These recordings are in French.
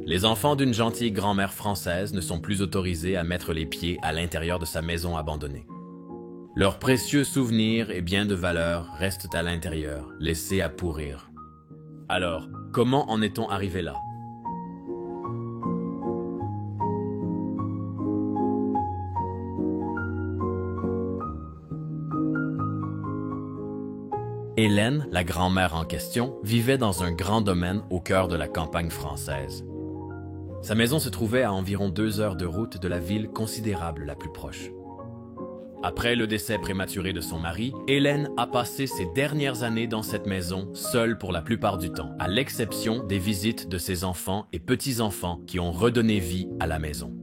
Les enfants d'une gentille grand-mère française ne sont plus autorisés à mettre les pieds à l'intérieur de sa maison abandonnée. Leurs précieux souvenirs et biens de valeur restent à l'intérieur, laissés à pourrir. Alors, comment en est-on arrivé là? Hélène, la grand-mère en question, vivait dans un grand domaine au cœur de la campagne française. Sa maison se trouvait à environ 2 heures de route de la ville considérable la plus proche. Après le décès prématuré de son mari, Hélène a passé ses dernières années dans cette maison, seule pour la plupart du temps, à l'exception des visites de ses enfants et petits-enfants qui ont redonné vie à la maison.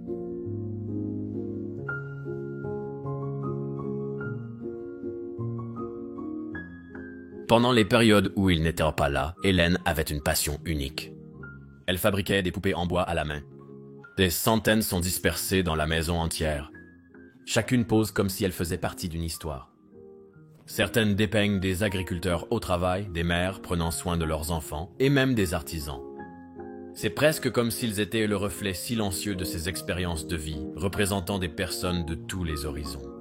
Pendant les périodes où il n'était pas là, Hélène avait une passion unique. Elle fabriquait des poupées en bois à la main. Des centaines sont dispersées dans la maison entière. Chacune pose comme si elle faisait partie d'une histoire. Certaines dépeignent des agriculteurs au travail, des mères prenant soin de leurs enfants, et même des artisans. C'est presque comme s'ils étaient le reflet silencieux de ces expériences de vie, représentant des personnes de tous les horizons.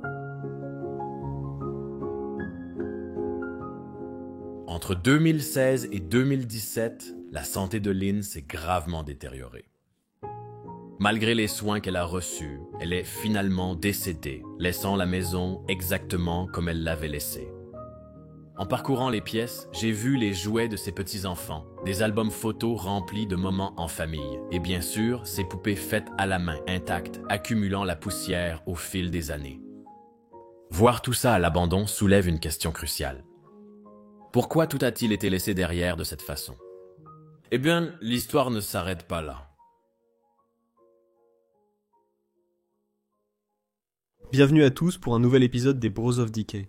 Entre 2016 et 2017, la santé de Lynn s'est gravement détériorée. Malgré les soins qu'elle a reçus, elle est finalement décédée, laissant la maison exactement comme elle l'avait laissée. En parcourant les pièces, j'ai vu les jouets de ses petits-enfants, des albums photos remplis de moments en famille, et bien sûr, ces poupées faites à la main, intactes, accumulant la poussière au fil des années. Voir tout ça à l'abandon soulève une question cruciale. Pourquoi tout a-t-il été laissé derrière de cette façon? Eh bien, l'histoire ne s'arrête pas là. Bienvenue à tous pour un nouvel épisode des Bros of Decay.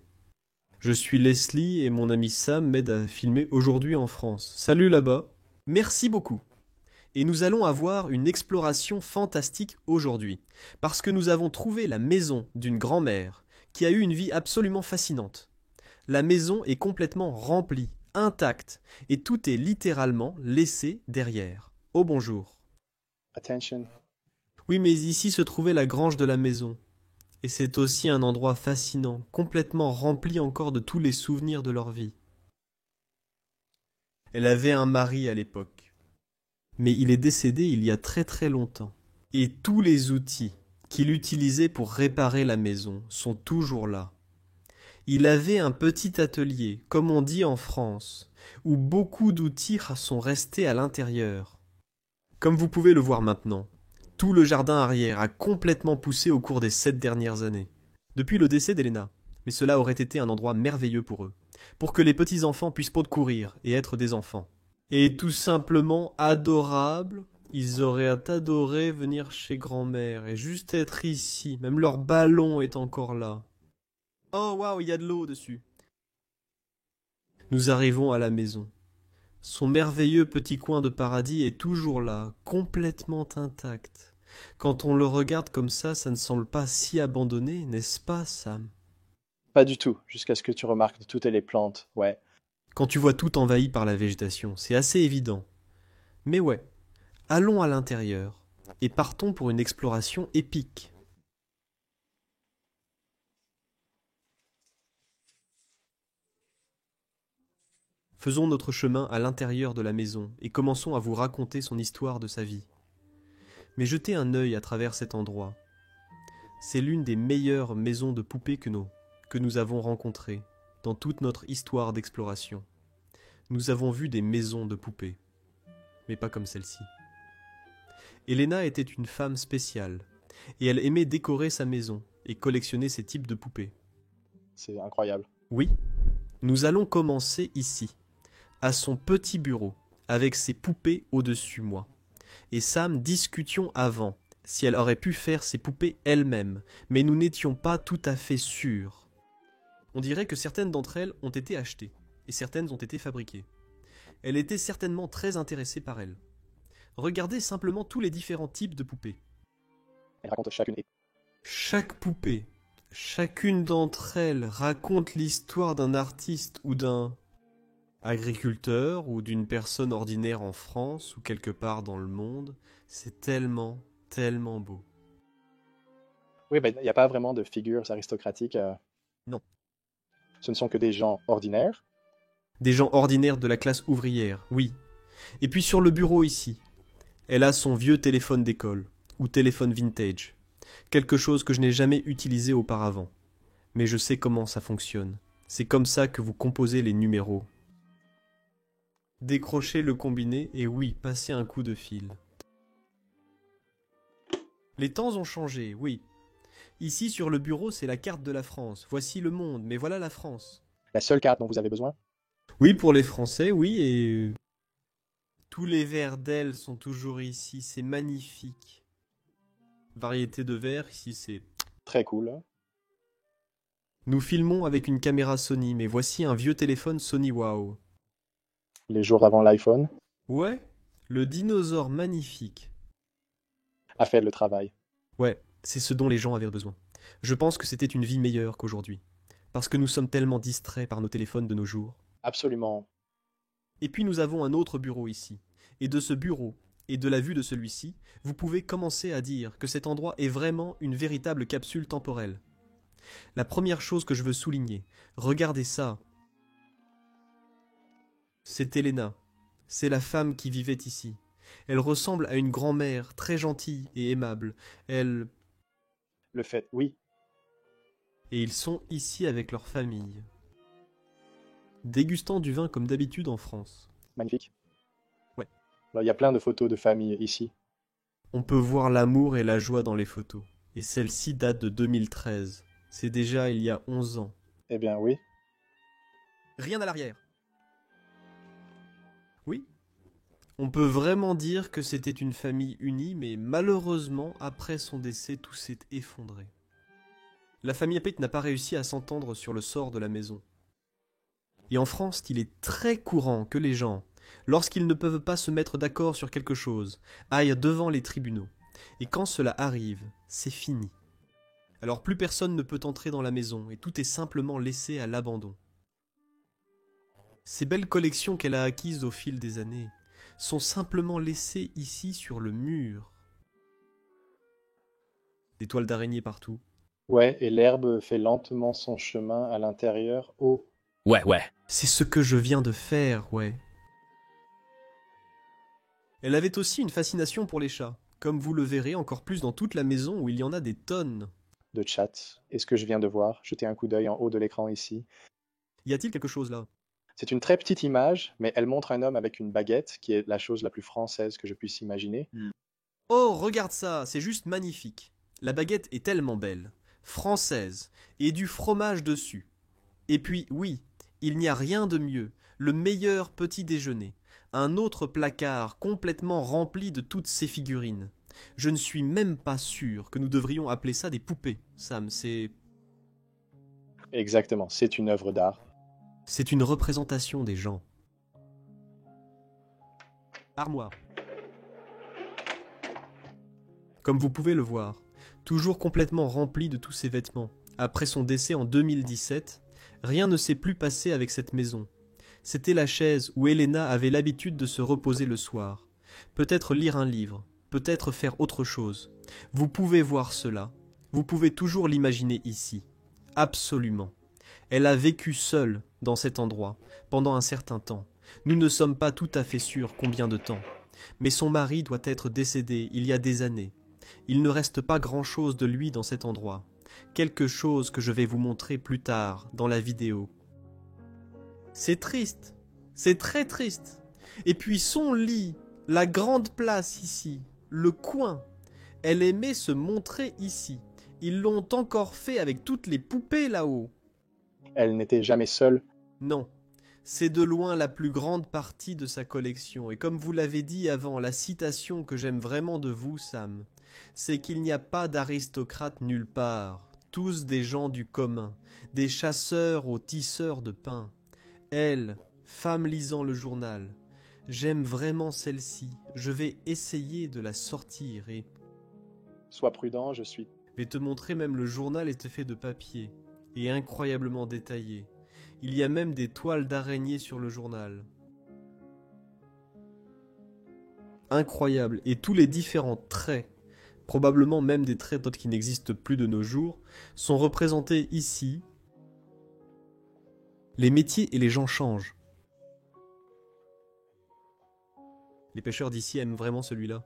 Je suis Leslie et mon ami Sam m'aide à filmer aujourd'hui en France. Salut là-bas. Merci beaucoup. Et nous allons avoir une exploration fantastique aujourd'hui, parce que nous avons trouvé la maison d'une grand-mère qui a eu une vie absolument fascinante. La maison est complètement remplie, intacte, et tout est littéralement laissé derrière. Oh bonjour. Attention. Oui, mais ici se trouvait la grange de la maison. Et c'est aussi un endroit fascinant, complètement rempli encore de tous les souvenirs de leur vie. Elle avait un mari à l'époque. Mais il est décédé il y a très très longtemps. Et tous les outils qu'il utilisait pour réparer la maison sont toujours là. Il avait un petit atelier, comme on dit en France, où beaucoup d'outils sont restés à l'intérieur. Comme vous pouvez le voir maintenant, tout le jardin arrière a complètement poussé au cours des 7 dernières années. Depuis le décès d'Elena, mais cela aurait été un endroit merveilleux pour eux, pour que les petits-enfants puissent pas courir et être des enfants. Et tout simplement adorable, ils auraient adoré venir chez grand-mère et juste être ici, même leur ballon est encore là. Oh waouh, il y a de l'eau dessus. Nous arrivons à la maison. Son merveilleux petit coin de paradis est toujours là, complètement intact. Quand on le regarde comme ça ne semble pas si abandonné, n'est-ce pas, Sam? Pas du tout, jusqu'à ce que tu remarques toutes les plantes, ouais. Quand tu vois tout envahi par la végétation, c'est assez évident. Mais ouais, allons à l'intérieur et partons pour une exploration épique. Faisons notre chemin à l'intérieur de la maison et commençons à vous raconter son histoire de sa vie. Mais jetez un œil à travers cet endroit. C'est l'une des meilleures maisons de poupées que nous avons rencontrées dans toute notre histoire d'exploration. Nous avons vu des maisons de poupées, mais pas comme celle-ci. Elena était une femme spéciale, et elle aimait décorer sa maison et collectionner ces types de poupées. C'est incroyable. Oui, nous allons commencer ici, à son petit bureau, avec ses poupées au-dessus moi. Et Sam discutions avant si elle aurait pu faire ses poupées elle-même, mais nous n'étions pas tout à fait sûrs. On dirait que certaines d'entre elles ont été achetées, et certaines ont été fabriquées. Elle était certainement très intéressée par elles. Regardez simplement tous les différents types de poupées. Elle raconte chacune. Chaque poupée, chacune d'entre elles raconte l'histoire d'un artiste ou d'un agriculteur ou d'une personne ordinaire en France ou quelque part dans le monde, c'est tellement, tellement beau. Oui, ben, il n'y a pas vraiment de figures aristocratiques. Non. Ce ne sont que des gens ordinaires. Des gens ordinaires de la classe ouvrière, oui. Et puis sur le bureau ici, elle a son vieux téléphone d'école, ou téléphone vintage. Quelque chose que je n'ai jamais utilisé auparavant. Mais je sais comment ça fonctionne. C'est comme ça que vous composez les numéros. Décrochez le combiné et oui, passez un coup de fil. Les temps ont changé, oui. Ici sur le bureau, c'est la carte de la France. Voici le monde, mais voilà la France. La seule carte dont vous avez besoin. Oui, pour les Français, oui, et tous les verres d'ailes sont toujours ici, c'est magnifique. Variété de verres, ici c'est... Très cool. Nous filmons avec une caméra Sony, mais voici un vieux téléphone Sony Wow. Les jours avant l'iPhone Ouais, le dinosaure magnifique. a fait le travail. Ouais, c'est ce dont les gens avaient besoin. Je pense que c'était une vie meilleure qu'aujourd'hui. Parce que nous sommes tellement distraits par nos téléphones de nos jours. Absolument. Et puis nous avons un autre bureau ici. Et de ce bureau, et de la vue de celui-ci, vous pouvez commencer à dire que cet endroit est vraiment une véritable capsule temporelle. La première chose que je veux souligner, regardez ça. C'est Elena. C'est la femme qui vivait ici. Elle ressemble à une grand-mère très gentille et aimable. Elle... Le fait, oui. Et ils sont ici avec leur famille. Dégustant du vin comme d'habitude en France. Magnifique. Ouais. Alors, il y a plein de photos de famille ici. On peut voir l'amour et la joie dans les photos. Et celle-ci date de 2013. C'est déjà il y a 11 ans. Eh bien, oui. Rien à l'arrière. Oui. On peut vraiment dire que c'était une famille unie, mais malheureusement, après son décès, tout s'est effondré. La famille Apate n'a pas réussi à s'entendre sur le sort de la maison. Et en France, il est très courant que les gens, lorsqu'ils ne peuvent pas se mettre d'accord sur quelque chose, aillent devant les tribunaux. Et quand cela arrive, c'est fini. Alors plus personne ne peut entrer dans la maison et tout est simplement laissé à l'abandon. Ces belles collections qu'elle a acquises au fil des années sont simplement laissées ici sur le mur. Des toiles d'araignée partout. Ouais, et l'herbe fait lentement son chemin à l'intérieur. Oh, Ouais. C'est ce que je viens de faire, ouais. Elle avait aussi une fascination pour les chats, comme vous le verrez encore plus dans toute la maison où il y en a des tonnes. de chat. Et ce que je viens de voir, jetez un coup d'œil en haut de l'écran ici. Y a-t-il quelque chose là? C'est une très petite image, mais elle montre un homme avec une baguette, qui est la chose la plus française que je puisse imaginer. Oh, regarde ça, c'est juste magnifique. La baguette est tellement belle, française, et du fromage dessus. Et puis, oui, il n'y a rien de mieux, le meilleur petit déjeuner. Un autre placard complètement rempli de toutes ces figurines. Je ne suis même pas sûr que nous devrions appeler ça des poupées, Sam, Exactement, c'est une œuvre d'art. c'est une représentation des gens. Armoire. Comme vous pouvez le voir, toujours complètement rempli de tous ses vêtements. Après son décès en 2017, rien ne s'est plus passé avec cette maison. C'était la chaise où Elena avait l'habitude de se reposer le soir. Peut-être lire un livre, peut-être faire autre chose. Vous pouvez voir cela. Vous pouvez toujours l'imaginer ici. Absolument. Elle a vécu seule dans cet endroit, pendant un certain temps. Nous ne sommes pas tout à fait sûrs combien de temps. Mais son mari doit être décédé il y a des années. Il ne reste pas grand-chose de lui dans cet endroit. Quelque chose que je vais vous montrer plus tard dans la vidéo. C'est triste. C'est très triste. Et puis son lit, la grande place ici, le coin. Elle aimait se montrer ici. Ils l'ont encore fait avec toutes les poupées là-haut. Elle n'était jamais seule. Non, c'est de loin la plus grande partie de sa collection. Et comme vous l'avez dit avant, la citation que j'aime vraiment de vous, Sam, c'est qu'il n'y a pas d'aristocrates nulle part. Tous des gens du commun, des chasseurs aux tisseurs de pain. Elle, femme lisant le journal. J'aime vraiment celle-ci. Je vais essayer de la sortir et Sois prudent, je suis... te montrer même le journal est fait de papier et incroyablement détaillé. Il y a même des toiles d'araignées sur le journal. Incroyable. Et tous les différents traits, probablement même des traits d'autres qui n'existent plus de nos jours, sont représentés ici. Les métiers et les gens changent. Les pêcheurs d'ici aiment vraiment celui-là.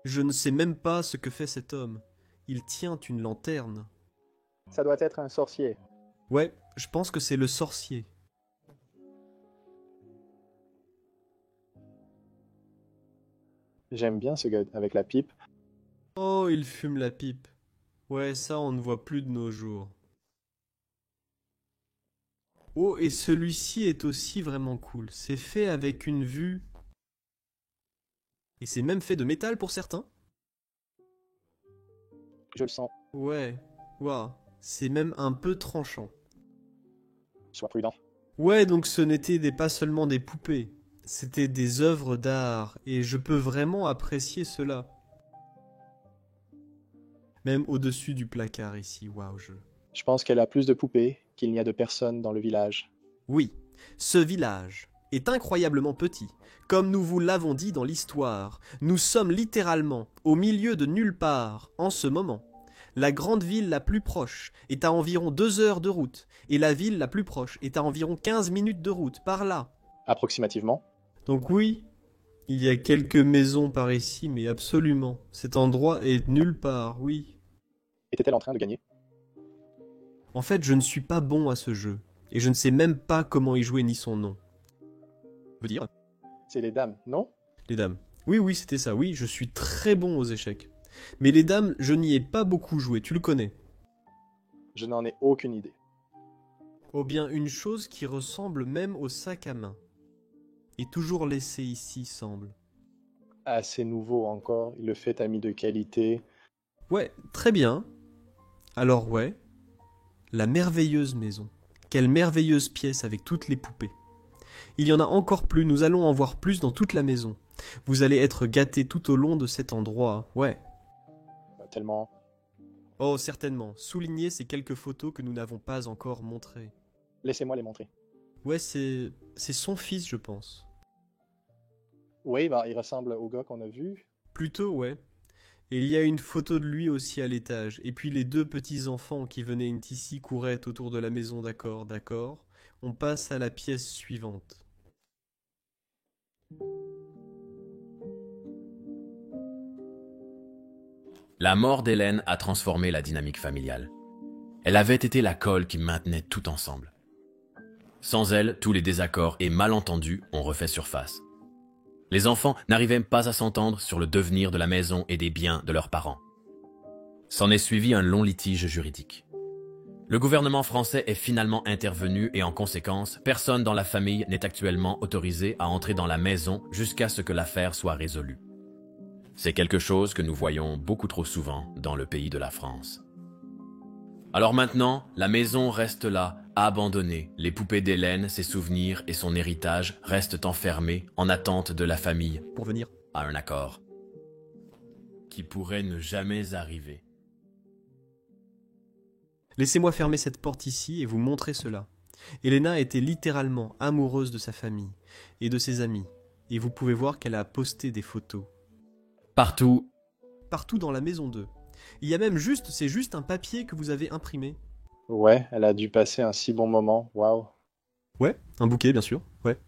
Je ne sais même pas ce que fait cet homme. Il tient une lanterne. Ça doit être un sorcier. Ouais, je pense que c'est le sorcier. J'aime bien ce gars avec la pipe. Oh, il fume la pipe. Ouais, ça on ne voit plus de nos jours. Oh, et celui-ci est aussi vraiment cool. C'est fait avec une vue. Et c'est même fait de métal pour certains. Je le sens. Ouais, waouh. C'est même un peu tranchant. Sois prudent. Ouais, donc ce n'était pas seulement des poupées. C'était des œuvres d'art. Et je peux vraiment apprécier cela. Même au-dessus du placard ici, waouh. Je pense qu'elle a plus de poupées qu'il n'y a de personnes dans le village. Oui, ce village est incroyablement petit. Comme nous vous l'avons dit dans l'histoire, nous sommes littéralement au milieu de nulle part en ce moment. La grande ville la plus proche est à environ 2 heures de route, et la ville la plus proche est à environ 15 minutes de route, par là. Approximativement. Donc oui, il y a quelques maisons par ici, mais absolument, cet endroit est nulle part, oui. Était-elle en train de gagner? En fait, je ne suis pas bon à ce jeu, et je ne sais même pas comment y jouer ni son nom. Veut dire? C'est les dames, non? Les dames. Oui, oui, c'était ça, oui, je suis très bon aux échecs. Mais les dames, je n'y ai pas beaucoup joué, tu le connais. Je n'en ai aucune idée. Oh bien, une chose qui ressemble même au sac à main. Et toujours laissé ici, semble. Assez nouveau encore, il le fait ami de qualité. Ouais, très bien. Alors ouais, la merveilleuse maison. Quelle merveilleuse pièce avec toutes les poupées. Il y en a encore plus, nous allons en voir plus dans toute la maison. Vous allez être gâtés tout au long de cet endroit, ouais. Tellement. Oh, certainement. Soulignez ces quelques photos que nous n'avons pas encore montrées. Laissez-moi les montrer. Ouais, c'est son fils, je pense. Oui, bah, il ressemble au gars qu'on a vu. Plutôt, ouais. Et il y a une photo de lui aussi à l'étage. Et puis les 2 petits-enfants qui venaient ici couraient autour de la maison, d'accord, d'accord. On passe à la pièce suivante. La mort d'Hélène a transformé la dynamique familiale. Elle avait été la colle qui maintenait tout ensemble. Sans elle, tous les désaccords et malentendus ont refait surface. Les enfants n'arrivaient pas à s'entendre sur le devenir de la maison et des biens de leurs parents. S'en est suivi un long litige juridique. Le gouvernement français est finalement intervenu et en conséquence, personne dans la famille n'est actuellement autorisé à entrer dans la maison jusqu'à ce que l'affaire soit résolue. C'est quelque chose que nous voyons beaucoup trop souvent dans le pays de la France. Alors maintenant, la maison reste là, abandonnée. Les poupées d'Hélène, ses souvenirs et son héritage restent enfermés en attente de la famille Pour venir. à un accord qui pourrait ne jamais arriver. Laissez-moi fermer cette porte ici et vous montrer cela. Elena était littéralement amoureuse de sa famille et de ses amis. Et vous pouvez voir qu'elle a posté des photos. Partout, Partout dans la maison 2. Il y a même c'est juste un papier que vous avez imprimé. Ouais, elle a dû passer un si bon moment. Waouh. Ouais, un bouquet bien sûr, ouais.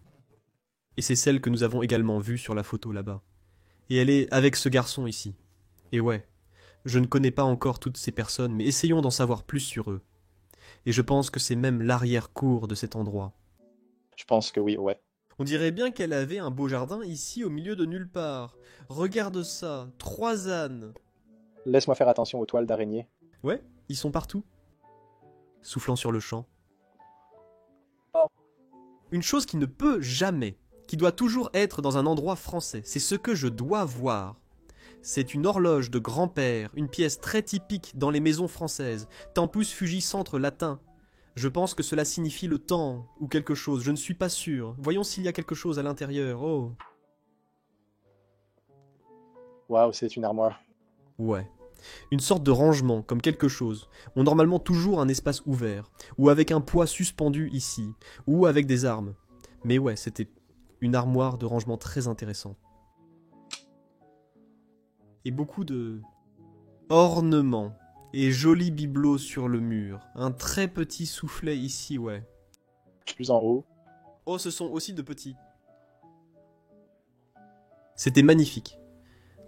Et c'est celle que nous avons également vue sur la photo là-bas. Et elle est avec ce garçon ici. Et ouais, je ne connais pas encore toutes ces personnes, mais essayons d'en savoir plus sur eux. Et je pense que c'est même l'arrière-cour de cet endroit. Je pense que oui, ouais. On dirait bien qu'elle avait un beau jardin ici au milieu de nulle part. Regarde ça, 3 ânes. Laisse-moi faire attention aux toiles d'araignée. Ouais, ils sont partout. Soufflant sur le champ. Oh. Une chose qui ne peut jamais, qui doit toujours être dans un endroit français, c'est ce que je dois voir. C'est une horloge de grand-père, une pièce très typique dans les maisons françaises, tempus fugicentre latin. Je pense que cela signifie le temps, ou quelque chose, je ne suis pas sûr. Voyons s'il y a quelque chose à l'intérieur, oh. Waouh, c'est une armoire. Ouais, Une sorte de rangement, comme quelque chose, ont normalement toujours un espace ouvert, ou avec un poids suspendu ici, ou avec des armes. Mais ouais, c'était une armoire de rangement très intéressante. Et beaucoup de ornements et jolis bibelots sur le mur. Un très petit soufflet ici, ouais. Plus en haut. Oh, ce sont aussi de petits. C'était magnifique.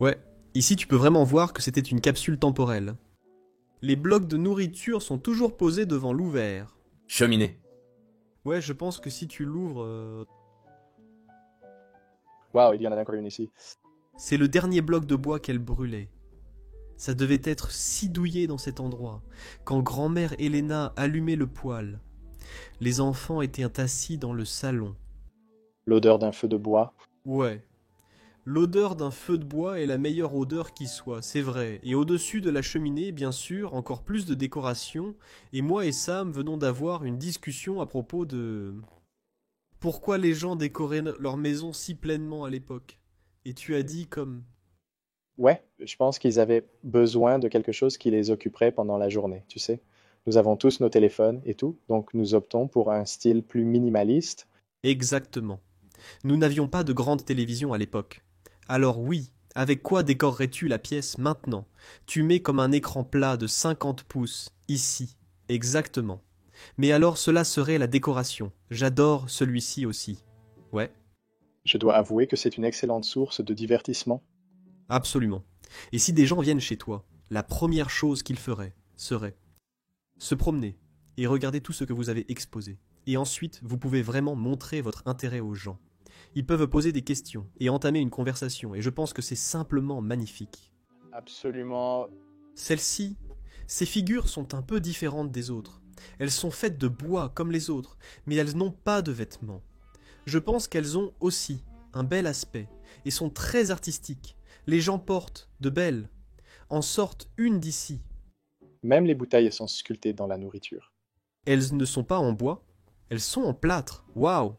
Ouais, ici tu peux vraiment voir que c'était une capsule temporelle. Les blocs de nourriture sont toujours posés devant l'ouvert. Cheminée. Ouais, je pense que si tu l'ouvres... Waouh, il y en a encore une ici. C'est le dernier bloc de bois qu'elle brûlait. Ça devait être si douillé dans cet endroit. Quand grand-mère Helena allumait le poêle, les enfants étaient assis dans le salon. L'odeur d'un feu de bois. Ouais. L'odeur d'un feu de bois est la meilleure odeur qui soit, c'est vrai. Et au-dessus de la cheminée, bien sûr, encore plus de décoration. Et moi et Sam venons d'avoir une discussion à propos de... Pourquoi les gens décoraient leur maison si pleinement à l'époque? Et tu as dit comme... Ouais, je pense qu'ils avaient besoin de quelque chose qui les occuperait pendant la journée, tu sais. Nous avons tous nos téléphones et tout, donc nous optons pour un style plus minimaliste. Exactement. Nous n'avions pas de grande télévision à l'époque. Alors oui, avec quoi décorerais-tu la pièce maintenant? Tu mets comme un écran plat de 50 pouces, ici. Exactement. Mais alors cela serait la décoration. J'adore celui-ci aussi. Ouais, Je dois avouer que c'est une excellente source de divertissement. absolument. Et si des gens viennent chez toi, la première chose qu'ils feraient serait se promener et regarder tout ce que vous avez exposé. Et ensuite, vous pouvez vraiment montrer votre intérêt aux gens. Ils peuvent poser des questions et entamer une conversation, et je pense que c'est simplement magnifique. Absolument. Celles-ci, ces figures sont un peu différentes des autres. Elles sont faites de bois comme les autres, mais elles n'ont pas de vêtements. Je pense qu'elles ont aussi un bel aspect et sont très artistiques. Les gens portent de belles, en sortent une d'ici. Même les bouteilles sont sculptées dans la nourriture. Elles ne sont pas en bois, elles sont en plâtre. Waouh!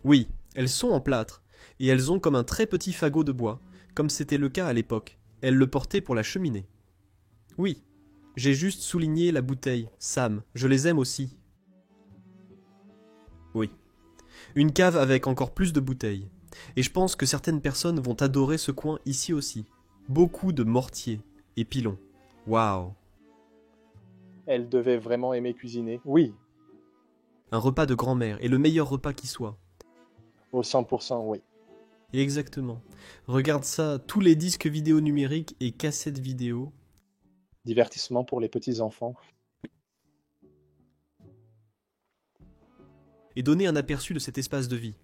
Oui, elles sont en plâtre, et elles ont comme un très petit fagot de bois, comme c'était le cas à l'époque. Elles le portaient pour la cheminée. Oui, j'ai juste souligné la bouteille, Sam, je les aime aussi. Oui. Une cave avec encore plus de bouteilles. Et je pense que certaines personnes vont adorer ce coin ici aussi. Beaucoup de mortiers et pilons. Waouh! Elle devait vraiment aimer cuisiner. Oui, Un repas de grand-mère est le meilleur repas qui soit. au 100%, oui. Exactement. Regarde ça, tous les disques vidéo numériques et cassettes vidéo. Divertissement pour les petits-enfants. Et donner un aperçu de cet espace de vie.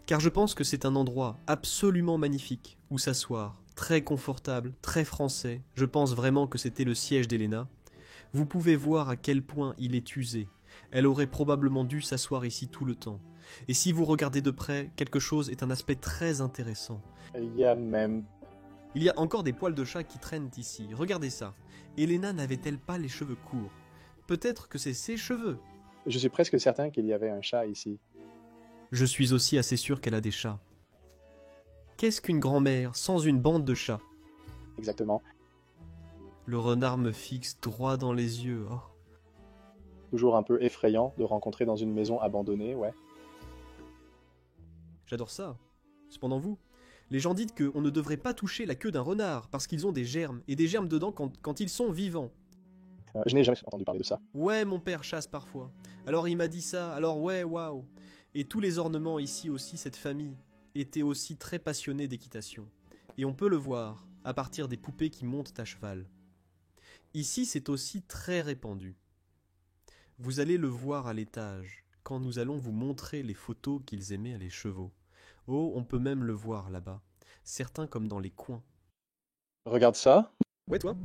Car je pense que c'est un endroit absolument magnifique où s'asseoir, très confortable, très français. Je pense vraiment que c'était le siège d'Helena. Vous pouvez voir à quel point il est usé. Elle aurait probablement dû s'asseoir ici tout le temps. Et si vous regardez de près, quelque chose est un aspect très intéressant. Il y a même... Il y a encore des poils de chat qui traînent ici. Regardez ça. Helena n'avait-elle pas les cheveux courts? Peut-être que c'est ses cheveux. Je suis presque certain qu'il y avait un chat ici. Je suis aussi assez sûr qu'elle a des chats. Qu'est-ce qu'une grand-mère sans une bande de chats? Exactement. Le renard me fixe droit dans les yeux. Oh. Toujours un peu effrayant de rencontrer dans une maison abandonnée, ouais. J'adore ça. Cependant vous, les gens disent qu'on ne devrait pas toucher la queue d'un renard parce qu'ils ont des germes, et des germes dedans quand ils sont vivants. Je n'ai jamais entendu parler de ça. Ouais, mon père chasse parfois. Alors il m'a dit ça, alors ouais, waouh. Et tous les ornements ici aussi, cette famille, était aussi très passionnée d'équitation. Et on peut le voir à partir des poupées qui montent à cheval. Ici, c'est aussi très répandu. Vous allez le voir à l'étage, quand nous allons vous montrer les photos qu'ils aimaient à les chevaux. Oh, on peut même le voir là-bas, certains comme dans les coins. Regarde ça. Ouais, toi?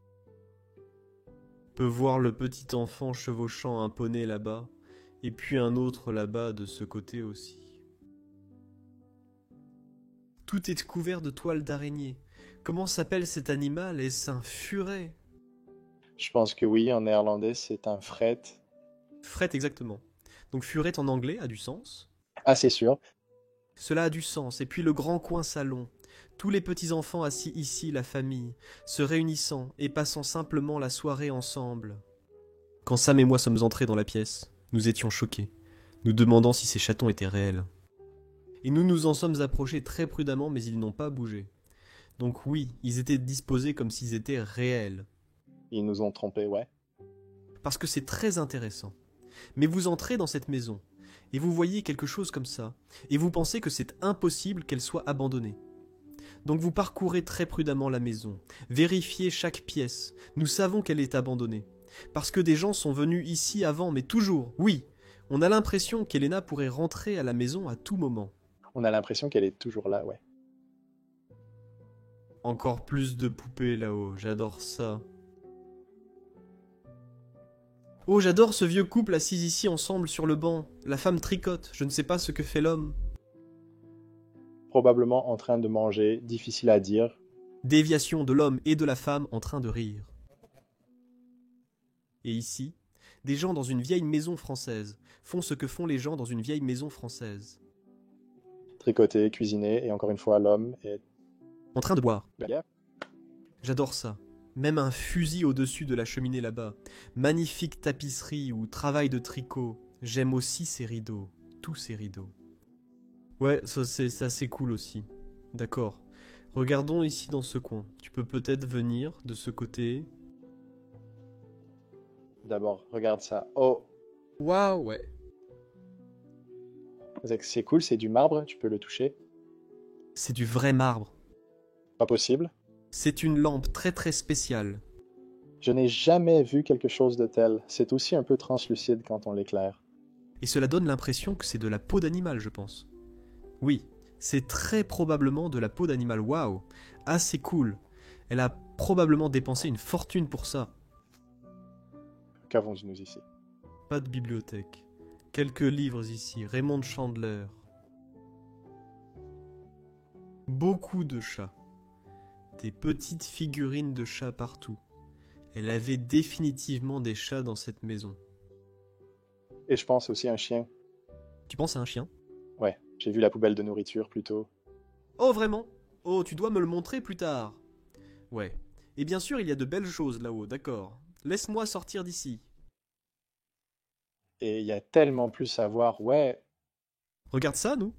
Peut voir le petit enfant chevauchant un poney là-bas, et puis un autre là-bas de ce côté aussi. Tout est couvert de toiles d'araignée. Comment s'appelle cet animal? Est-ce un furet? Je pense que oui, en néerlandais, c'est un fret. Fret, exactement. Donc furet en anglais a du sens. Ah, c'est sûr. Cela a du sens. Et puis le grand coin salon. Tous les petits-enfants assis ici, la famille, se réunissant et passant simplement la soirée ensemble. Quand Sam et moi sommes entrés dans la pièce, nous étions choqués, nous demandant si ces chatons étaient réels. Et nous nous en sommes approchés très prudemment, mais ils n'ont pas bougé. Donc oui, ils étaient disposés comme s'ils étaient réels. Ils nous ont trompés, ouais. Parce que c'est très intéressant. Mais vous entrez dans cette maison, et vous voyez quelque chose comme ça, et vous pensez que c'est impossible qu'elle soit abandonnée. Donc vous parcourez très prudemment la maison, vérifiez chaque pièce, nous savons qu'elle est abandonnée. Parce que des gens sont venus ici avant, mais toujours, oui, on a l'impression qu'Elena pourrait rentrer à la maison à tout moment. On a l'impression qu'elle est toujours là, ouais. Encore plus de poupées là-haut, j'adore ça. Oh, j'adore ce vieux couple assis ici ensemble sur le banc. La femme tricote, je ne sais pas ce que fait l'homme. Probablement en train de manger, difficile à dire. Déviation de l'homme et de la femme en train de rire. Et ici, des gens dans une vieille maison française font ce que font les gens dans une vieille maison française. Tricoter, cuisiner, et encore une fois, l'homme est... En train de boire. Yeah. J'adore ça. Même un fusil au-dessus de la cheminée là-bas. Magnifique tapisserie ou travail de tricot. J'aime aussi ces rideaux. Tous ces rideaux. Ouais, ça c'est cool aussi. D'accord. Regardons ici dans ce coin. Tu peux peut-être venir de ce côté. D'abord, regarde ça. Oh, Waouh, ouais. c'est cool, c'est du marbre, tu peux le toucher. C'est du vrai marbre. Pas possible. C'est une lampe très très spéciale. Je n'ai jamais vu quelque chose de tel. C'est aussi un peu translucide quand on l'éclaire. Et cela donne l'impression que c'est de la peau d'animal, je pense. Oui, c'est très probablement de la peau d'animal. Waouh, assez cool. Elle a probablement dépensé une fortune pour ça. Qu'avons-nous ici? Pas de bibliothèque. Quelques livres ici. Raymond Chandler. Beaucoup de chats. Des petites figurines de chats partout. Elle avait définitivement des chats dans cette maison. Et je pense aussi un chien. Tu penses à un chien? Ouais, j'ai vu la poubelle de nourriture plus tôt. Oh vraiment? Oh, tu dois me le montrer plus tard. Ouais. Et bien sûr, il y a de belles choses là-haut, d'accord. Laisse-moi sortir d'ici. Et il y a tellement plus à voir, ouais. Regarde ça, nous.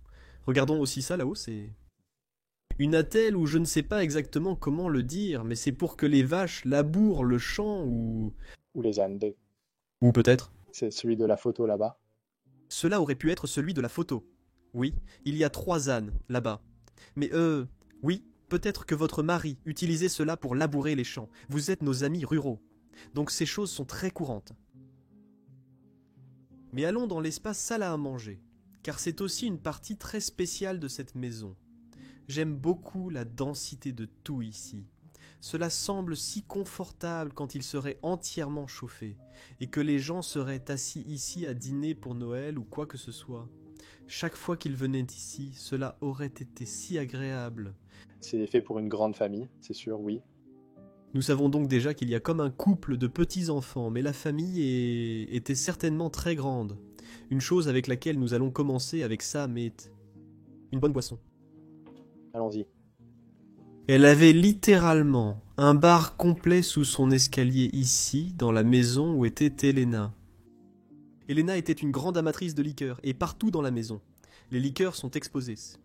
Regardons aussi ça là-haut, c'est... Une attelle ou je ne sais pas exactement comment le dire, mais c'est pour que les vaches labourent le champ ou... Ou les Andes. Ou peut-être. C'est celui de la photo là-bas. Cela aurait pu être celui de la photo. Oui, il y a 3 ânes, là-bas. Mais oui, peut-être que votre mari utilisait cela pour labourer les champs. Vous êtes nos amis ruraux. Donc ces choses sont très courantes. Mais allons dans l'espace salle à manger, car c'est aussi une partie très spéciale de cette maison. J'aime beaucoup la densité de tout ici. Cela semble si confortable quand il serait entièrement chauffé, et que les gens seraient assis ici à dîner pour Noël ou quoi que ce soit. Chaque fois qu'ils venaient ici, cela aurait été si agréable. C'est fait pour une grande famille, c'est sûr, oui. Nous savons donc déjà qu'il y a comme un couple de petits-enfants, mais la famille était certainement très grande. Une chose avec laquelle nous allons commencer avec Sam est une bonne boisson. Allons-y. Elle avait littéralement un bar complet sous son escalier ici, dans la maison où était Elena. Elena était une grande amatrice de liqueurs, et partout dans la maison. Les liqueurs sont exposées.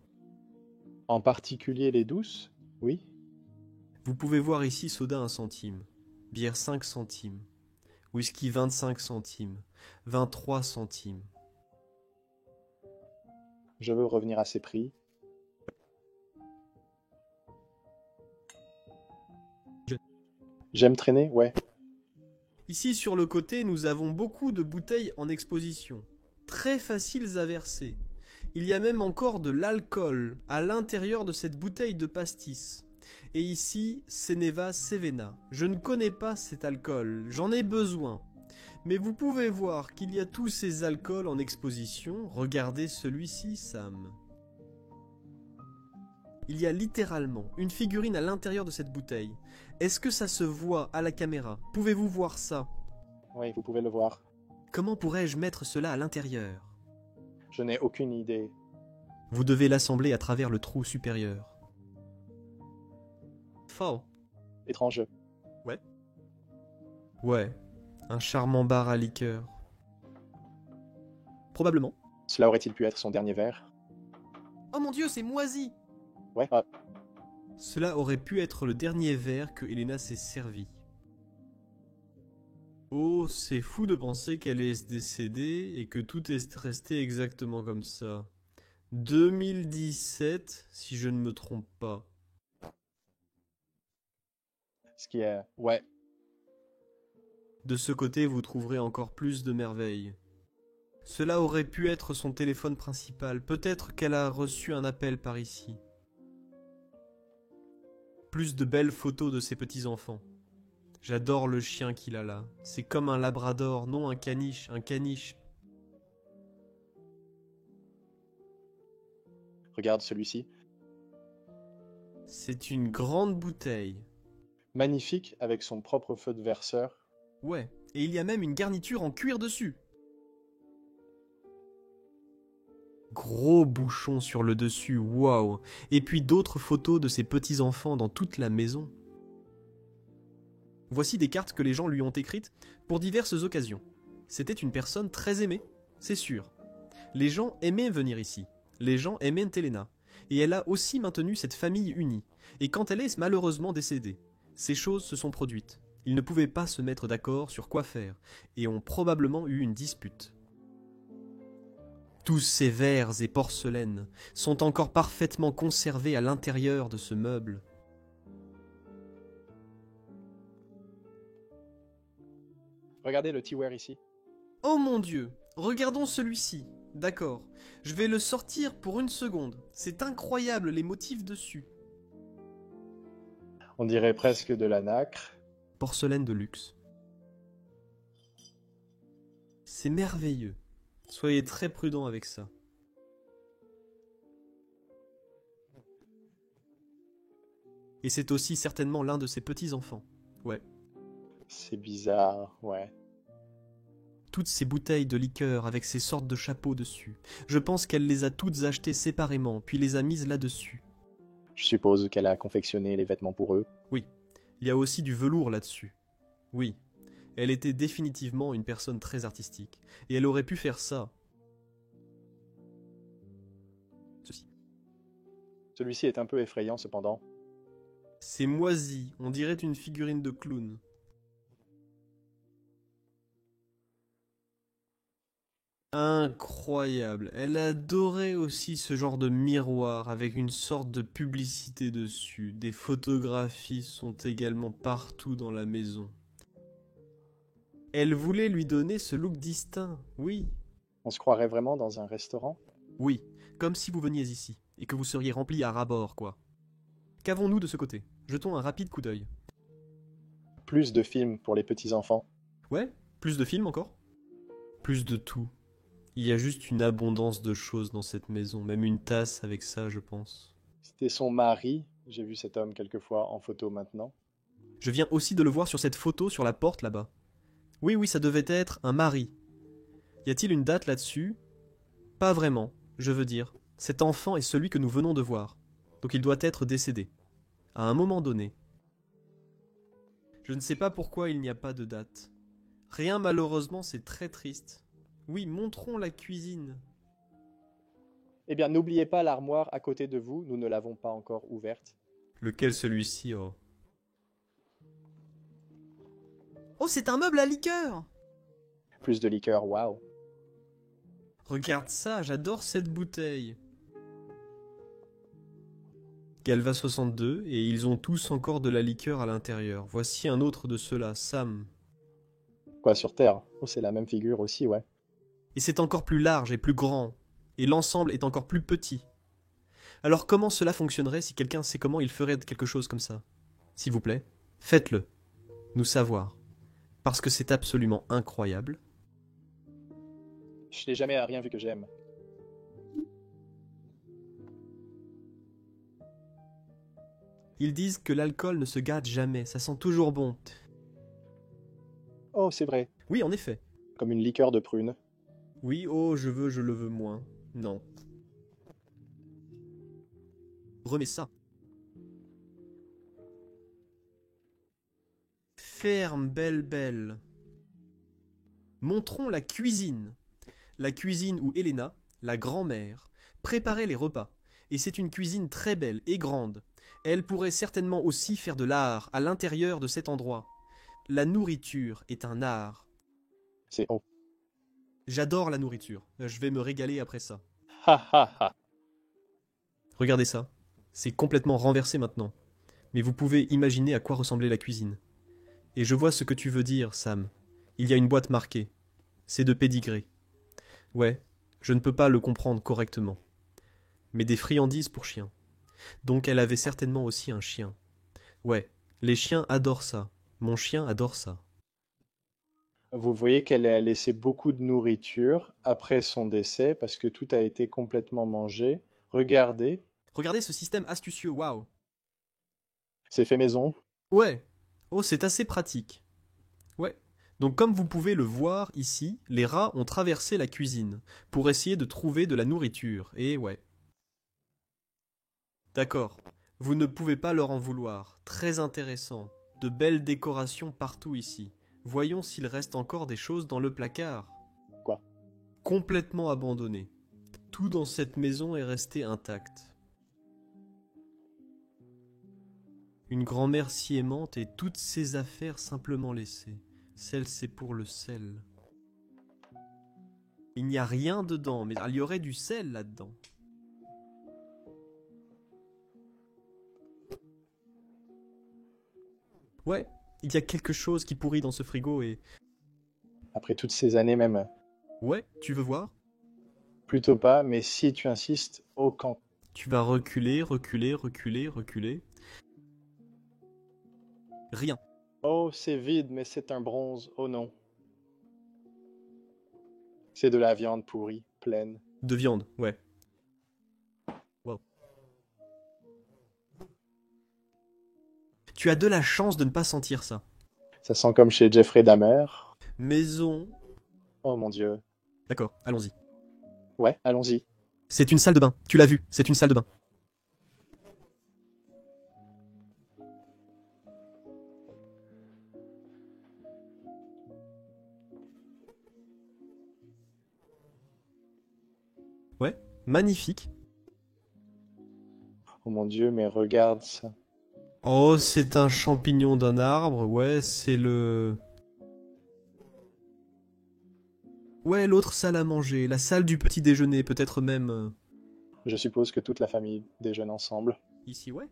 En particulier les douces, oui. Vous pouvez voir ici soda 1 centime, bière 5 centimes, whisky 25 centimes, 23 centimes. Je veux revenir à ces prix. J'aime traîner, ouais. Ici sur le côté, nous avons beaucoup de bouteilles en exposition, très faciles à verser. Il y a même encore de l'alcool à l'intérieur de cette bouteille de pastis. Et ici, Ceneva Sevena. Je ne connais pas cet alcool, j'en ai besoin. Mais vous pouvez voir qu'il y a tous ces alcools en exposition. Regardez celui-ci, Sam. Il y a littéralement une figurine à l'intérieur de cette bouteille. Est-ce que ça se voit à la caméra? Pouvez-vous voir ça? Oui, vous pouvez le voir. Comment pourrais-je mettre cela à l'intérieur? Je n'ai aucune idée. Vous devez l'assembler à travers le trou supérieur. Fall. Étrange. Ouais, un charmant bar à liqueur. Probablement. Cela aurait-il pu être son dernier verre? Oh mon Dieu, c'est moisi! Ouais, ah, Cela aurait pu être le dernier verre que Elena s'est servi. Oh, c'est fou de penser qu'elle est décédée et que tout est resté exactement comme ça. 2017, si je ne me trompe pas. ce qui est... Ouais, De ce côté, vous trouverez encore plus de merveilles. Cela aurait pu être son téléphone principal. Peut-être qu'elle a reçu un appel par ici. Plus de belles photos de ses petits-enfants. J'adore le chien qu'il a là. C'est comme un labrador, non un caniche, un caniche. regarde celui-ci. C'est une grande bouteille. Magnifique avec son propre feu de verseur. Ouais, et il y a même une garniture en cuir dessus. Gros bouchon sur le dessus, waouh. Et puis d'autres photos de ses petits-enfants dans toute la maison. Voici des cartes que les gens lui ont écrites pour diverses occasions. C'était une personne très aimée, c'est sûr. Les gens aimaient venir ici. Les gens aimaient Elena. Et elle a aussi maintenu cette famille unie. Et quand elle est malheureusement décédée, ces choses se sont produites. Ils ne pouvaient pas se mettre d'accord sur quoi faire, et ont probablement eu une dispute. Tous ces verres et porcelaines sont encore parfaitement conservés à l'intérieur de ce meuble. Regardez le T-Ware ici. Oh mon Dieu, regardons celui-ci. D'accord, je vais le sortir pour une seconde. C'est incroyable les motifs dessus. On dirait presque de la nacre. Porcelaine de luxe. C'est merveilleux. Soyez très prudents avec ça. Et c'est aussi certainement l'un de ses petits-enfants. Ouais. C'est bizarre, ouais. Toutes ces bouteilles de liqueur avec ces sortes de chapeaux dessus. Je pense qu'elle les a toutes achetées séparément, puis les a mises là-dessus. Je suppose qu'elle a confectionné les vêtements pour eux. Oui. Il y a aussi du velours là-dessus. Oui. Elle était définitivement une personne très artistique. Et elle aurait pu faire ça. Ceci. Celui-ci est un peu effrayant cependant. C'est moisi, on dirait une figurine de clown. Incroyable. Elle adorait aussi ce genre de miroir avec une sorte de publicité dessus. Des photographies sont également partout dans la maison. Elle voulait lui donner ce look distinct, oui. On se croirait vraiment dans un restaurant? Oui, comme si vous veniez ici, et que vous seriez rempli à ras-bord, quoi. Qu'avons-nous de ce côté? Jetons un rapide coup d'œil. Plus de films pour les petits-enfants. Ouais, plus de films encore? Plus de tout. Il y a juste une abondance de choses dans cette maison, même une tasse avec ça, je pense. C'était son mari. J'ai vu cet homme quelquefois en photo maintenant. Je viens aussi de le voir sur cette photo sur la porte là-bas. Oui, oui, ça devait être un mari. Y a-t-il une date là-dessus? Pas vraiment, je veux dire. Cet enfant est celui que nous venons de voir. Donc il doit être décédé. À un moment donné. Je ne sais pas pourquoi il n'y a pas de date. Rien malheureusement, c'est très triste. Oui, montrons la cuisine. Eh bien, n'oubliez pas l'armoire à côté de vous. Nous ne l'avons pas encore ouverte. Lequel celui-ci, oh? Oh, c'est un meuble à liqueur! Plus de liqueur, waouh. Regarde ça, j'adore cette bouteille. Galva 62, et ils ont tous encore de la liqueur à l'intérieur. Voici un autre de ceux-là, Sam. Quoi, sur Terre? Oh, c'est la même figure aussi, ouais. Et c'est encore plus large et plus grand. Et l'ensemble est encore plus petit. Alors comment cela fonctionnerait si quelqu'un sait comment il ferait quelque chose comme ça? S'il vous plaît, faites-le. Nous savoir. Parce que c'est absolument incroyable. Je n'ai jamais rien vu que j'aime. Ils disent que l'alcool ne se gâte jamais, ça sent toujours bon. Oh, c'est vrai. Oui, en effet. Comme une liqueur de prune. Oui, oh, je le veux moins. Non. Remets ça. ferme, belle. Montrons la cuisine. La cuisine où Helena, la grand-mère, préparait les repas. Et c'est une cuisine très belle et grande. Elle pourrait certainement aussi faire de l'art à l'intérieur de cet endroit. La nourriture est un art. C'est haut. J'adore la nourriture. Je vais me régaler après ça. Ha ha ha. Regardez ça. C'est complètement renversé maintenant. Mais vous pouvez imaginer à quoi ressemblait la cuisine. Et je vois ce que tu veux dire, Sam. Il y a une boîte marquée. C'est de pédigré. Ouais, je ne peux pas le comprendre correctement. Mais des friandises pour chiens. Donc elle avait certainement aussi un chien. Ouais, les chiens adorent ça. Mon chien adore ça. Vous voyez qu'elle a laissé beaucoup de nourriture après son décès parce que tout a été complètement mangé. Regardez, Regardez ce système astucieux, waouh. c'est fait maison. Ouais. Oh, c'est assez pratique. Ouais. Donc comme vous pouvez le voir ici, les rats ont traversé la cuisine pour essayer de trouver de la nourriture. Et ouais. D'accord. Vous ne pouvez pas leur en vouloir. Très intéressant. De belles décorations partout ici. Voyons s'il reste encore des choses dans le placard. Quoi? Complètement abandonné. Tout dans cette maison est resté intact. Une grand-mère si aimante et toutes ses affaires simplement laissées. Celle, c'est pour le sel. Il n'y a rien dedans, mais il y aurait du sel là-dedans. Ouais, il y a quelque chose qui pourrit dans ce frigo et... Après toutes ces années même. Ouais, tu veux voir? Plutôt pas, mais si tu insistes, au camp. Tu vas reculer. Rien. Oh, c'est vide, mais c'est un bronze. Oh non. C'est de la viande pourrie, pleine. De viande, ouais. Wow. Tu as de la chance de ne pas sentir ça. Ça sent comme chez Jeffrey Dahmer. Maison... Oh mon Dieu. D'accord, allons-y. Ouais, allons-y. C'est une salle de bain, tu l'as vu, c'est une salle de bain. Ouais, magnifique. Oh mon Dieu, mais regarde ça. Oh, c'est un champignon d'un arbre, ouais, c'est le... Ouais, l'autre salle à manger, la salle du petit déjeuner, peut-être même... Je suppose que toute la famille déjeune ensemble. Ici, ouais.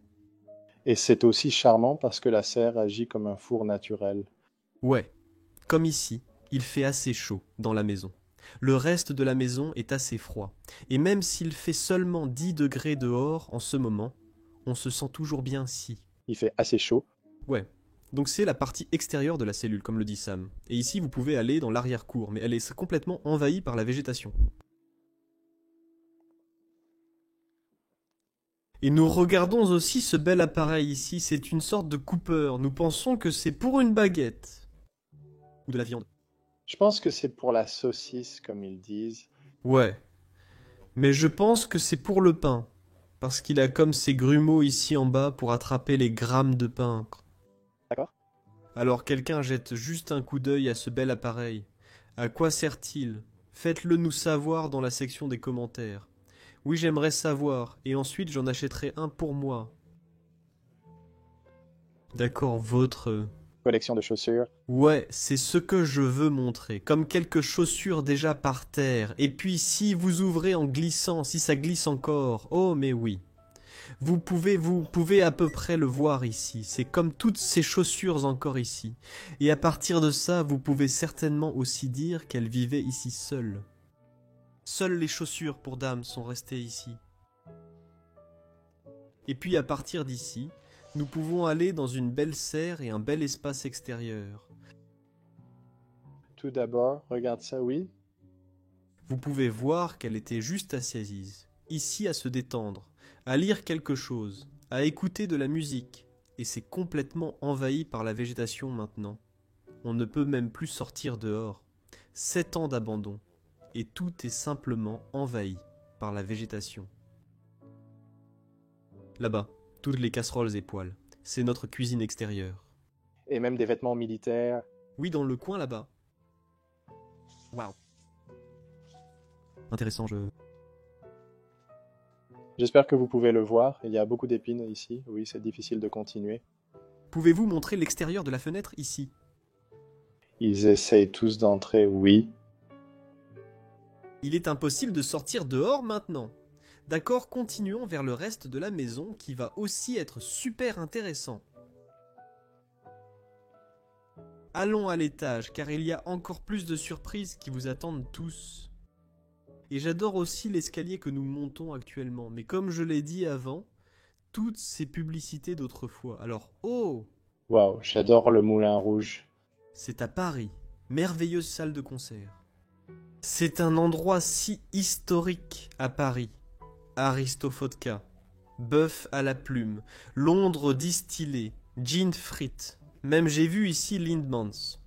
Et c'est aussi charmant parce que la serre agit comme un four naturel. Ouais, comme ici, il fait assez chaud dans la maison. Le reste de la maison est assez froid. Et même s'il fait seulement 10 degrés dehors en ce moment, on se sent toujours bien ici. Il fait assez chaud. Ouais. Donc c'est la partie extérieure de la cellule, comme le dit Sam. Et ici, vous pouvez aller dans l'arrière-cour, mais elle est complètement envahie par la végétation. Et nous regardons aussi ce bel appareil ici, c'est une sorte de coupeur. Nous pensons que c'est pour une baguette. Ou de la viande. Je pense que c'est pour la saucisse, comme ils disent. Ouais. Mais je pense que c'est pour le pain. Parce qu'il a comme ses grumeaux ici en bas pour attraper les grammes de pain. D'accord? Alors quelqu'un jette juste un coup d'œil à ce bel appareil. À quoi sert-il? Faites-le nous savoir dans la section des commentaires. Oui, j'aimerais savoir, et ensuite j'en achèterai un pour moi. D'accord, votre... Collection de chaussures. Ouais, c'est ce que je veux montrer, comme quelques chaussures déjà par terre. Et puis si vous ouvrez en glissant, si ça glisse encore, oh mais oui. Vous pouvez à peu près le voir ici, c'est comme toutes ces chaussures encore ici. Et à partir de ça, vous pouvez certainement aussi dire qu'elle vivait ici seule. Seules les chaussures pour dames sont restées ici. Et puis à partir d'ici, nous pouvons aller dans une belle serre et un bel espace extérieur. Tout d'abord, regarde ça, oui. Vous pouvez voir qu'elle était juste assise, ici à se détendre, à lire quelque chose, à écouter de la musique, et c'est complètement envahi par la végétation maintenant. On ne peut même plus sortir dehors. 7 ans d'abandon, et tout est simplement envahi par la végétation. Là-bas, toutes les casseroles et poêles, c'est notre cuisine extérieure. Et même des vêtements militaires. Oui, dans le coin là-bas. Waouh. Intéressant, J'espère que vous pouvez le voir. Il y a beaucoup d'épines ici. Oui, c'est difficile de continuer. Pouvez-vous montrer l'extérieur de la fenêtre ici? Ils essayent tous d'entrer, oui. Il est impossible de sortir dehors maintenant. D'accord, continuons vers le reste de la maison qui va aussi être super intéressant. Allons à l'étage car il y a encore plus de surprises qui vous attendent tous. Et j'adore aussi l'escalier que nous montons actuellement. Mais comme je l'ai dit avant, toutes ces publicités d'autrefois. Alors, oh, Waouh, j'adore le Moulin Rouge. c'est à Paris. Merveilleuse salle de concert. C'est un endroit si historique à Paris. Aristofotka, bœuf à la plume, Londres distillé, gin frites. Même j'ai vu ici Lindmans.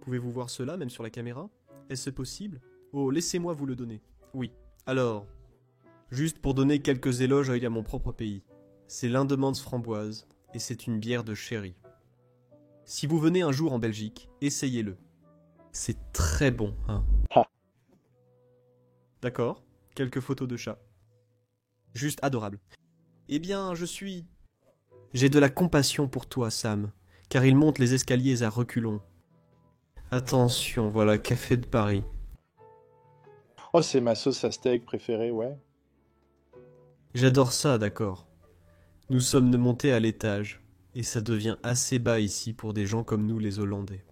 Pouvez-vous voir cela, même sur la caméra? Est-ce possible? Oh, laissez-moi vous le donner. Oui. Alors, juste pour donner quelques éloges à mon propre pays. C'est l'Indemans framboise, et c'est une bière de sherry. Si vous venez un jour en Belgique, essayez-le. C'est très bon, hein. Ah. D'accord, quelques photos de chats. Juste adorable. Eh bien, J'ai de la compassion pour toi, Sam, car il monte les escaliers à reculons. Attention, voilà, café de Paris. Oh, c'est ma sauce à steak préférée, ouais. J'adore ça, d'accord. Nous sommes montés à l'étage, et ça devient assez bas ici pour des gens comme nous les Hollandais.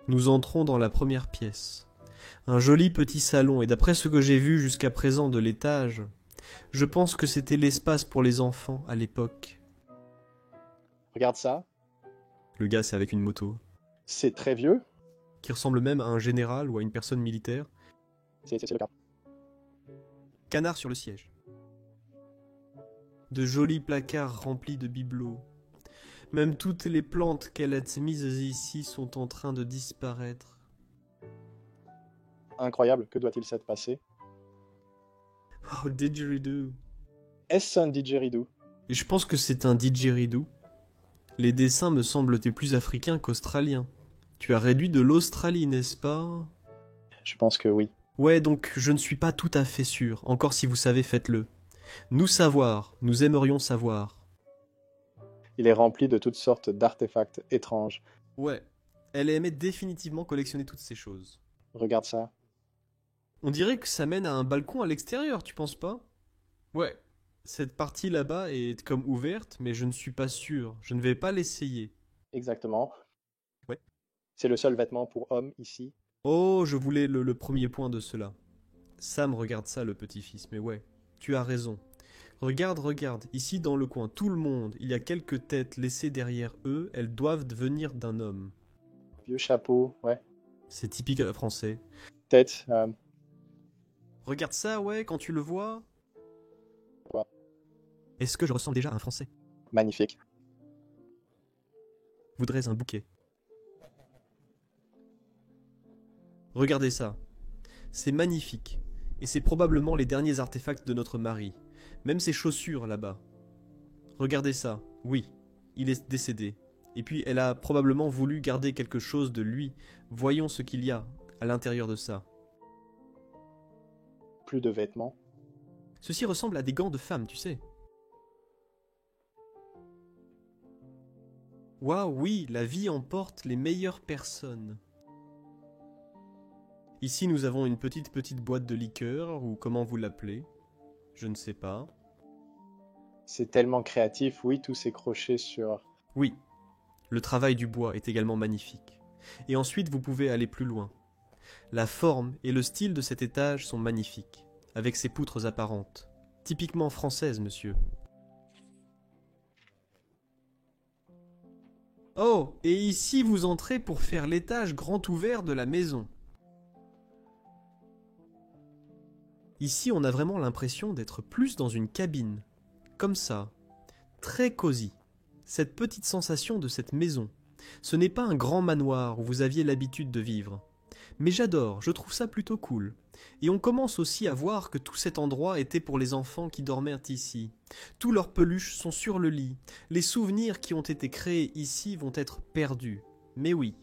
Nous entrons dans la première pièce. Un joli petit salon, et d'après ce que j'ai vu jusqu'à présent de l'étage, je pense que c'était l'espace pour les enfants à l'époque. Regarde ça. Le gars, c'est avec une moto, C'est très vieux. qui ressemble même à un général ou à une personne militaire. C'est le cas. Canard sur le siège. De jolis placards remplis de bibelots. Même toutes les plantes qu'elle a mises ici sont en train de disparaître. Incroyable, que doit-il s'être passé? Oh, didgeridoo. Est-ce un didgeridoo? Et je pense que c'est un didgeridoo. Les dessins me semblent plus africains qu'australiens. Tu as réduit de l'Australie, n'est-ce pas? Je pense que oui. Ouais, donc je ne suis pas tout à fait sûr. Encore si vous savez, faites-le. Nous aimerions savoir. Il est rempli de toutes sortes d'artefacts étranges. Ouais, elle aimait définitivement collectionner toutes ces choses. Regarde ça. On dirait que ça mène à un balcon à l'extérieur, tu penses pas? Ouais. Cette partie là-bas est comme ouverte, mais je ne suis pas sûr. Je ne vais pas l'essayer. Exactement. Ouais. C'est le seul vêtement pour homme ici. Oh, je voulais le premier point de cela. Sam regarde ça, le petit-fils, mais ouais, tu as raison. Regarde, ici dans le coin, tout le monde, il y a quelques têtes laissées derrière eux, elles doivent venir d'un homme. Vieux chapeau, ouais. C'est typique français. Tête. Regarde ça, ouais, quand tu le vois. Quoi? Est-ce que je ressemble déjà à un Français? Magnifique. Voudrais un bouquet. Regardez ça. C'est magnifique. Et c'est probablement les derniers artefacts de notre mari. Même ses chaussures là-bas. Regardez ça. Oui, il est décédé. Et puis elle a probablement voulu garder quelque chose de lui. Voyons ce qu'il y a à l'intérieur de ça. Plus de vêtements. Ceci ressemble à des gants de femme, tu sais. Waouh, oui, la vie emporte les meilleures personnes. Ici, nous avons une petite boîte de liqueur, ou comment vous l'appelez? Je ne sais pas. C'est tellement créatif, oui, tous ces crochets sur... Oui, le travail du bois est également magnifique. Et ensuite, vous pouvez aller plus loin. La forme et le style de cet étage sont magnifiques, avec ses poutres apparentes. Typiquement françaises, monsieur. Oh, et ici vous entrez pour faire l'étage grand ouvert de la maison. Ici, on a vraiment l'impression d'être plus dans une cabine. Comme ça. Très cosy. Cette petite sensation de cette maison. Ce n'est pas un grand manoir où vous aviez l'habitude de vivre. Mais j'adore, je trouve ça plutôt cool. Et on commence aussi à voir que tout cet endroit était pour les enfants qui dormaient ici. Tous leurs peluches sont sur le lit. Les souvenirs qui ont été créés ici vont être perdus. Mais oui.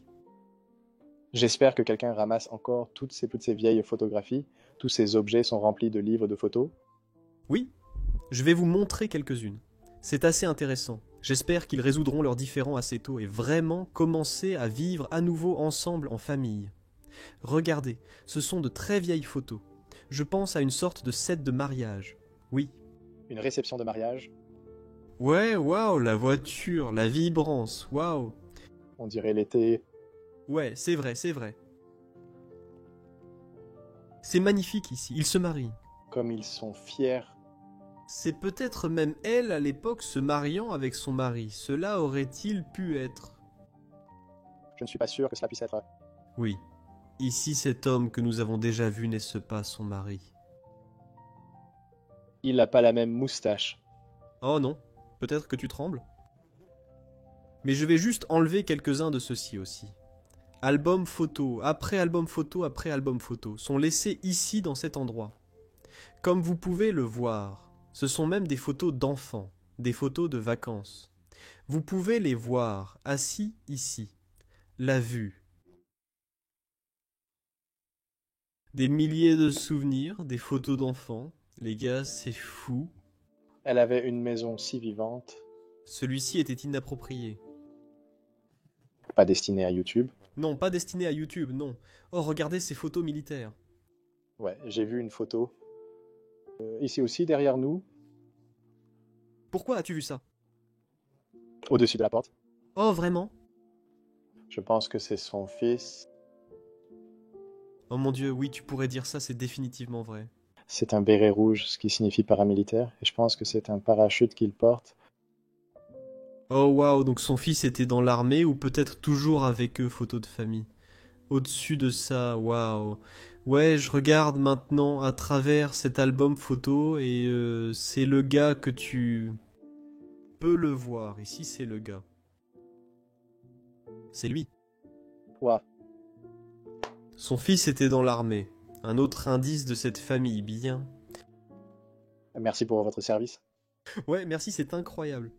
J'espère que quelqu'un ramasse encore toutes ces vieilles photographies. Tous ces objets sont remplis de livres de photos. Oui, je vais vous montrer quelques-unes. C'est assez intéressant. J'espère qu'ils résoudront leurs différends assez tôt et vraiment commencer à vivre à nouveau ensemble en famille. Regardez, ce sont de très vieilles photos. Je pense à une sorte de set de mariage. Oui. Une réception de mariage. Ouais, waouh, la voiture, la vibrance, waouh. On dirait l'été. Ouais, c'est vrai, c'est vrai. C'est magnifique ici, ils se marient. Comme ils sont fiers. C'est peut-être même elle à l'époque se mariant avec son mari. Cela aurait-il pu être? Je ne suis pas sûr que cela puisse être. Oui. Ici, cet homme que nous avons déjà vu n'est-ce pas son mari? Il n'a pas la même moustache. Oh non, peut-être que tu trembles. Mais je vais juste enlever quelques-uns de ceux-ci aussi. Album photo, après album photo, après album photo, sont laissés ici dans cet endroit. Comme vous pouvez le voir, ce sont même des photos d'enfants, des photos de vacances. Vous pouvez les voir assis ici. La vue. Des milliers de souvenirs, des photos d'enfants. Les gars, c'est fou. Elle avait une maison si vivante. Celui-ci était inapproprié. Pas destinée à YouTube. Non, pas destiné à YouTube, non. Oh, regardez ces photos militaires. Ouais, j'ai vu une photo. Ici aussi, derrière nous, Pourquoi as-tu vu ça? au-dessus de la porte. Oh, vraiment? Je pense que c'est son fils. Oh mon Dieu, oui, tu pourrais dire ça, c'est définitivement vrai. C'est un béret rouge, ce qui signifie paramilitaire. Et je pense que c'est un parachute qu'il porte. Oh waouh, donc son fils était dans l'armée ou peut-être toujours avec eux, photo de famille. Au-dessus de ça, waouh. Ouais, je regarde maintenant à travers cet album photo et c'est le gars que tu peux le voir. Ici, c'est le gars. C'est lui. Ouah, Son fils était dans l'armée. Un autre indice de cette famille, bien. merci pour votre service. Ouais, merci, c'est incroyable.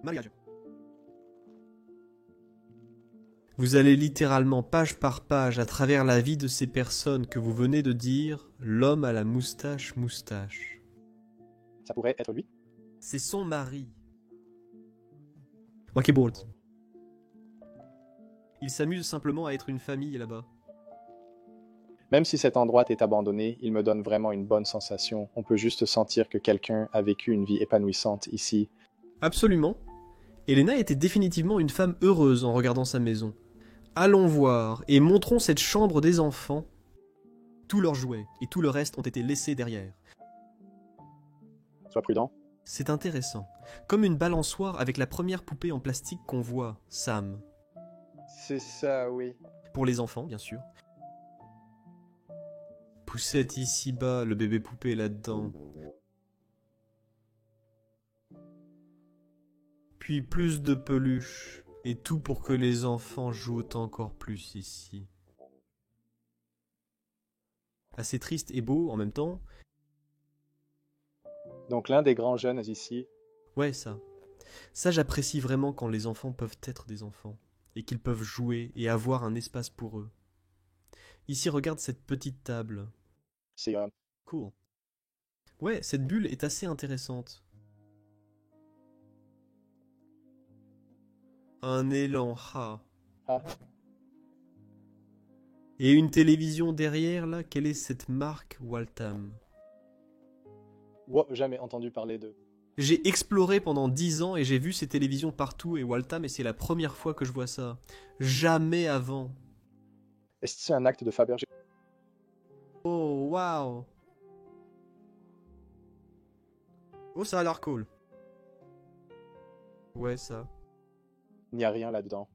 Mariage. Vous allez littéralement page par page à travers la vie de ces personnes que vous venez de dire, l'homme à la moustache. Ça pourrait être lui. C'est son mari. Walkie-board. Il s'amuse simplement à être une famille là-bas. Même si cet endroit est abandonné, il me donne vraiment une bonne sensation. On peut juste sentir que quelqu'un a vécu une vie épanouissante ici. Absolument. Elena était définitivement une femme heureuse en regardant sa maison. Allons voir et montrons cette chambre des enfants. Tous leurs jouets et tout le reste ont été laissés derrière. Sois prudent. C'est intéressant. Comme une balançoire avec la première poupée en plastique qu'on voit, Sam. C'est ça, oui. Pour les enfants, bien sûr. Poussette ici-bas, le bébé poupée là-dedans. Puis plus de peluches. Et tout pour que les enfants jouent encore plus ici. Assez triste et beau en même temps. Donc l'un des grands jeunes ici, Ouais, ça. Ça, j'apprécie vraiment quand les enfants peuvent être des enfants. Et qu'ils peuvent jouer et avoir un espace pour eux. Ici, regarde cette petite table. c'est Cool. Ouais, cette bulle est assez intéressante. Un élan, ha. Ah, Et une télévision derrière, là, quelle est cette marque Waltham? wow, jamais entendu parler d'eux. J'ai exploré pendant 10 ans et j'ai vu ces télévisions partout et Waltham et c'est la première fois que je vois ça. Jamais avant. Est-ce que c'est un acte de Fabergé? Oh, waouh. Oh, ça a l'air cool. Ouais, ça. Il n'y a rien là-dedans.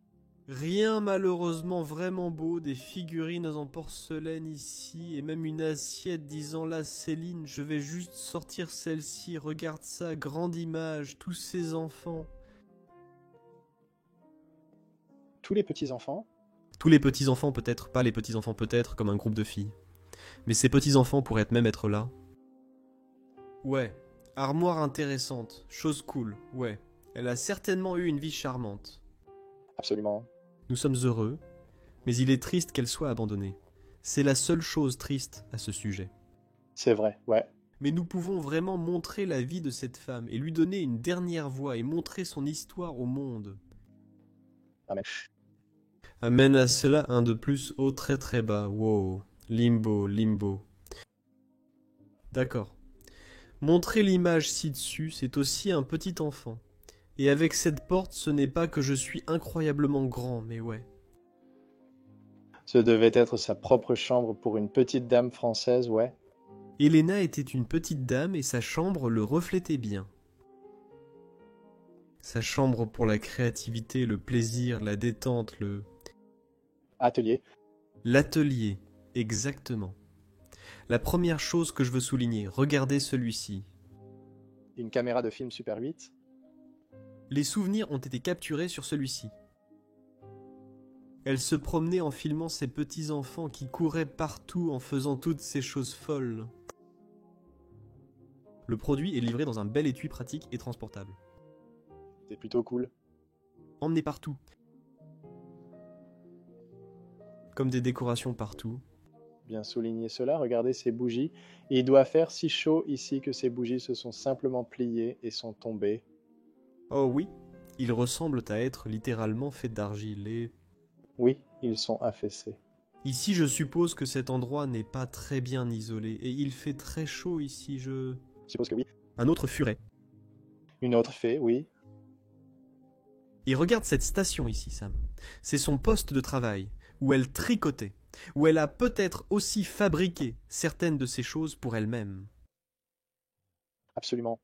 Rien malheureusement vraiment beau, des figurines en porcelaine ici, et même une assiette disant là Céline, je vais juste sortir celle-ci, regarde ça, grande image, tous ces enfants. Tous les petits-enfants? Tous les petits-enfants peut-être, pas les petits-enfants peut-être, comme un groupe de filles. Mais ces petits-enfants pourraient même être là. Ouais, armoire intéressante, chose cool, ouais. Elle a certainement eu une vie charmante. Absolument. Nous sommes heureux, mais il est triste qu'elle soit abandonnée. C'est la seule chose triste à ce sujet. C'est vrai, ouais. Mais nous pouvons vraiment montrer la vie de cette femme et lui donner une dernière voix et montrer son histoire au monde. Amen. Amène à cela un de plus haut très très bas. Wow. Limbo, limbo. D'accord. Montrer l'image ci-dessus, c'est aussi un petit enfant. Et avec cette porte, ce n'est pas que je suis incroyablement grand, mais ouais. Ce devait être sa propre chambre pour une petite dame française, ouais. Elena était une petite dame et sa chambre le reflétait bien. Sa chambre pour la créativité, le plaisir, la détente, Atelier. L'atelier, exactement. La première chose que je veux souligner, regardez celui-ci. Une caméra de film Super 8. Les souvenirs ont été capturés sur celui-ci. Elle se promenait en filmant ses petits-enfants qui couraient partout en faisant toutes ces choses folles. Le produit est livré dans un bel étui pratique et transportable. C'est plutôt cool. Emmené partout. Comme des décorations partout. Bien souligné cela, regardez ces bougies. Et il doit faire si chaud ici que ces bougies se sont simplement pliées et sont tombées. Oh oui, ils ressemblent à être littéralement faits d'argile et... Oui, ils sont affaissés. Ici, je suppose que cet endroit n'est pas très bien isolé, et il fait très chaud ici, Je suppose que oui. Un autre furet. Une autre fée, oui. Et regarde cette station ici, Sam. C'est son poste de travail, où elle tricotait, où elle a peut-être aussi fabriqué certaines de ces choses pour elle-même. Absolument.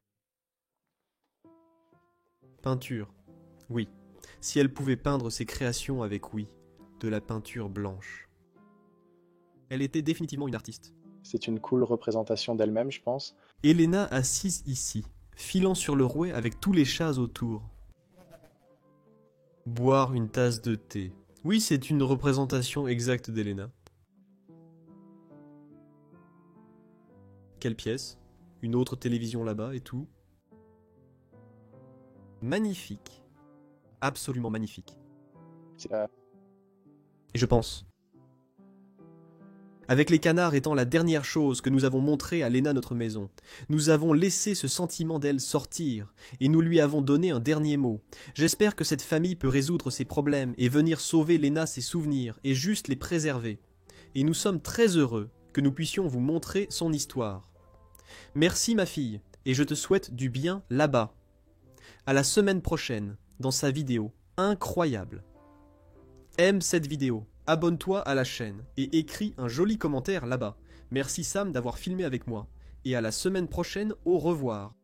Peinture. Oui. Si elle pouvait peindre ses créations avec, oui, de la peinture blanche. Elle était définitivement une artiste. C'est une cool représentation d'elle-même, je pense. Elena assise ici, filant sur le rouet avec tous les chats autour. Boire une tasse de thé. Oui, c'est une représentation exacte d'Elena. Quelle pièce? Une autre télévision là-bas et tout. Magnifique. Absolument magnifique. C'est Et je pense. Avec les canards étant la dernière chose que nous avons montré à Lena notre maison, nous avons laissé ce sentiment d'elle sortir, et nous lui avons donné un dernier mot. J'espère que cette famille peut résoudre ses problèmes et venir sauver Lena ses souvenirs, et juste les préserver. Et nous sommes très heureux que nous puissions vous montrer son histoire. Merci ma fille, et je te souhaite du bien là-bas. À la semaine prochaine, dans sa vidéo incroyable. Aime cette vidéo. Abonne-toi à la chaîne et écris un joli commentaire là-bas. Merci Sam d'avoir filmé avec moi. Et à la semaine prochaine, au revoir.